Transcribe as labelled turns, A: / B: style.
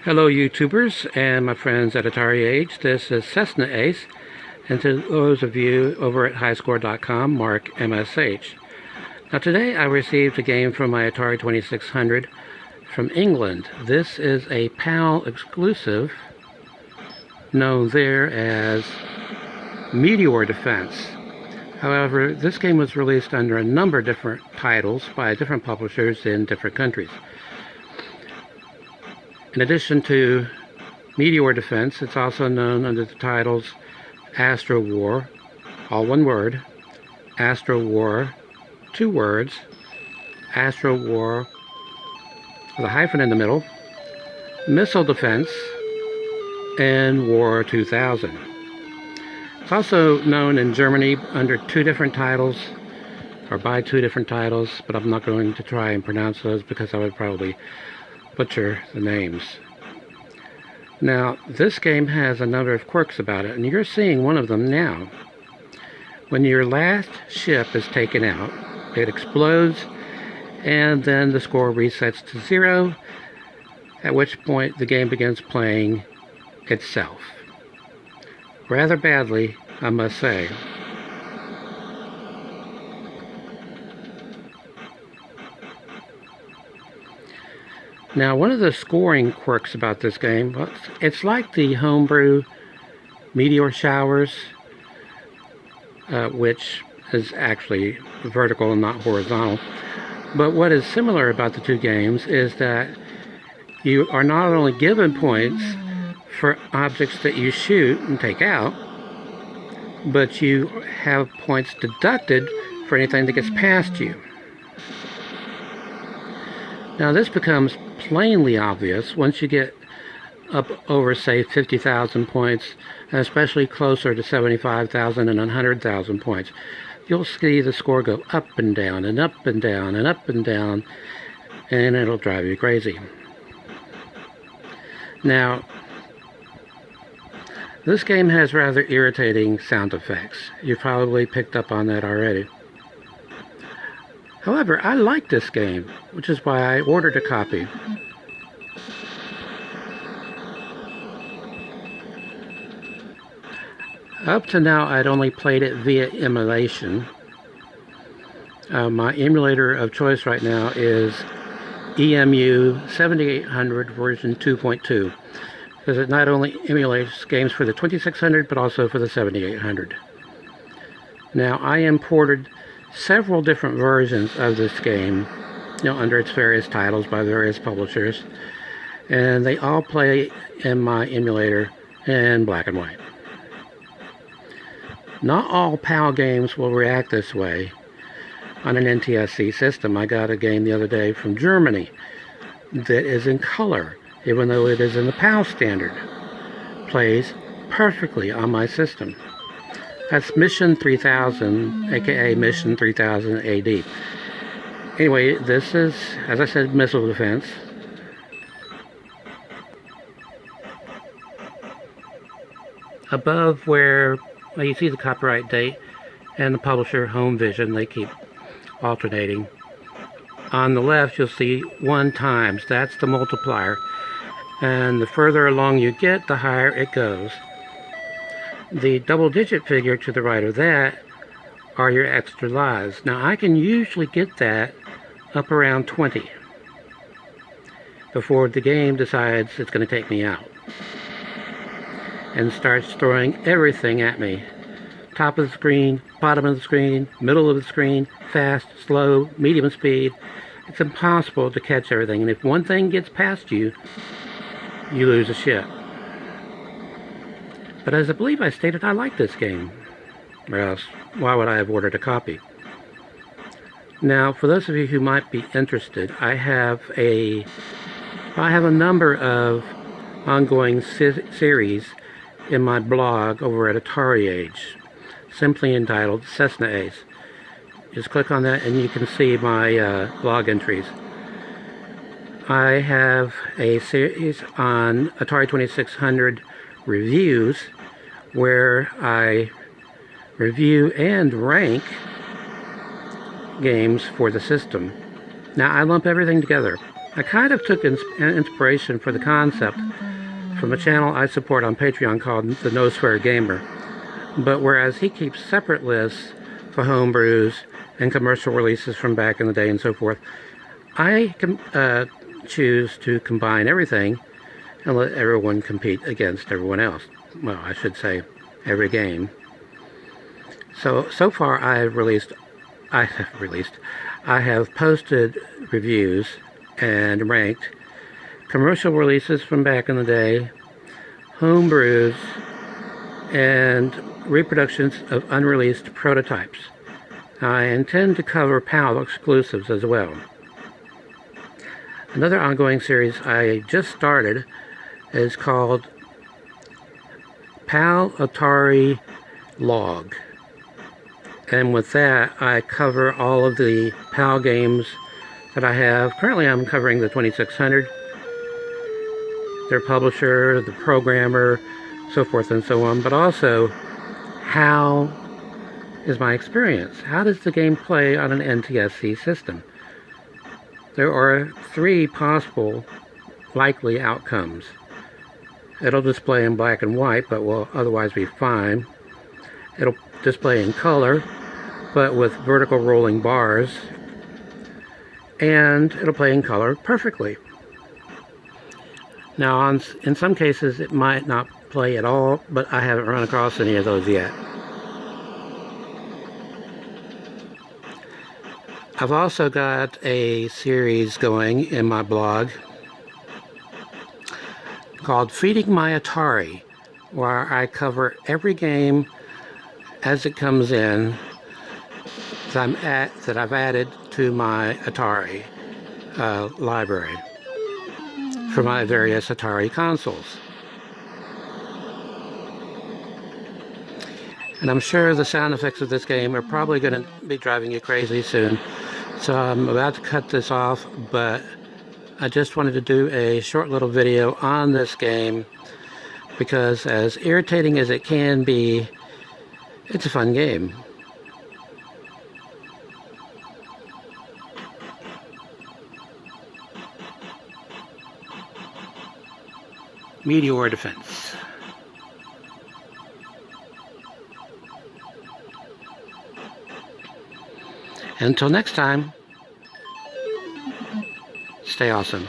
A: Hello YouTubers and my friends at Atari Age, this is cessnaace, and to those of you over at highscore.com, mark MSH. Now today I received a game from my Atari 2600 from England. This is a PAL exclusive, known there as Meteor Defense. However, this game was released under a number of different titles by different publishers in different countries. In addition to Meteor Defense, it's also known under the titles Astro War, all one word, Astro War, two words, Astro War with a hyphen in the middle, Missile Defense, and War 2000. It's also known in Germany under two different titles, or by two different titles, but I'm not going to try and pronounce those because I would probably butcher the names. Now, this game has a number of quirks about it, and you're seeing one of them now. When your last ship is taken out, it explodes, and then the score resets to 0, at which point the game begins playing itself. Rather badly, I must say. Now, one of the scoring quirks about this game, it's like the homebrew Meteor Showers, which is actually vertical and not horizontal. But what is similar about the two games is that you are not only given points for objects that you shoot and take out, but you have points deducted for anything that gets past you. Now, this becomes plainly obvious once you get up over, say, 50,000 points, and especially closer to 75,000 and 100,000 points. You'll see the score go up and down and up and down and up and down, and it'll drive you crazy. Now, this game has rather irritating sound effects. You've probably picked up on that already. However, I like this game, which is why I ordered a copy. Up to now, I'd only played it via emulation. My emulator of choice right now is EMU 7800 version 2.2, because it not only emulates games for the 2600, but also for the 7800. Now, I imported several different versions of this game, under its various titles by various publishers, and they all play in my emulator in black and white. Not all PAL games will react this way on an NTSC system. I got a game the other day from Germany that is in color, even though it is in the PAL standard. Plays perfectly on my system. That's Mission 3000, aka Mission 3000 AD. Anyway, this is, as I said, Missile Defense. Above where you see the copyright date and the publisher Home Vision, they keep alternating. On the left, you'll see 1 times. That's the multiplier. And the further along you get, the higher it goes. The double-digit figure to the right of that are your extra lives. Now, I can usually get that up around 20 before the game decides it's going to take me out and starts throwing everything at me. Top of the screen, bottom of the screen, middle of the screen, fast, slow, medium speed. It's impossible to catch everything, and if one thing gets past you, you lose a ship. But as I believe I stated, I like this game, or else why would I have ordered a copy? Now, for those of you who might be interested, I have a number of ongoing series in my blog over at Atari Age, simply entitled cessnaace. Just click on that and you can see my blog entries. I have a series on Atari 2600 reviews where I review and rank games for the system. Now, I lump everything together. I kind of took inspiration for the concept from a channel I support on Patreon called the No Swear Gamer. But whereas he keeps separate lists for homebrews and commercial releases from back in the day and so forth, I choose to combine everything and let everyone compete against everyone else. Well, I should say every game. So far I have posted reviews and ranked commercial releases from back in the day, homebrews, and reproductions of unreleased prototypes. I intend to cover PAL exclusives as well. Another ongoing series I just started is called PAL Atari Log. And with that, I cover all of the PAL games that I have. Currently, I'm covering the 2600, their publisher, the programmer, so forth and so on. But also, how is my experience? How does the game play on an NTSC system? There are 3 possible likely outcomes. It'll display in black and white, but will otherwise be fine. It'll display in color, but with vertical rolling bars. And it'll play in color perfectly. Now, in some cases, it might not play at all, but I haven't run across any of those yet. I've also got a series going in my blog called Feeding My Atari, where I cover every game as it comes in that I've added to my Atari library for my various Atari consoles. And I'm sure the sound effects of this game are probably going to be driving you crazy soon. So I'm about to cut this off, but I just wanted to do a short little video on this game because, as irritating as it can be, it's a fun game. Meteor Defense. Until next time, stay awesome.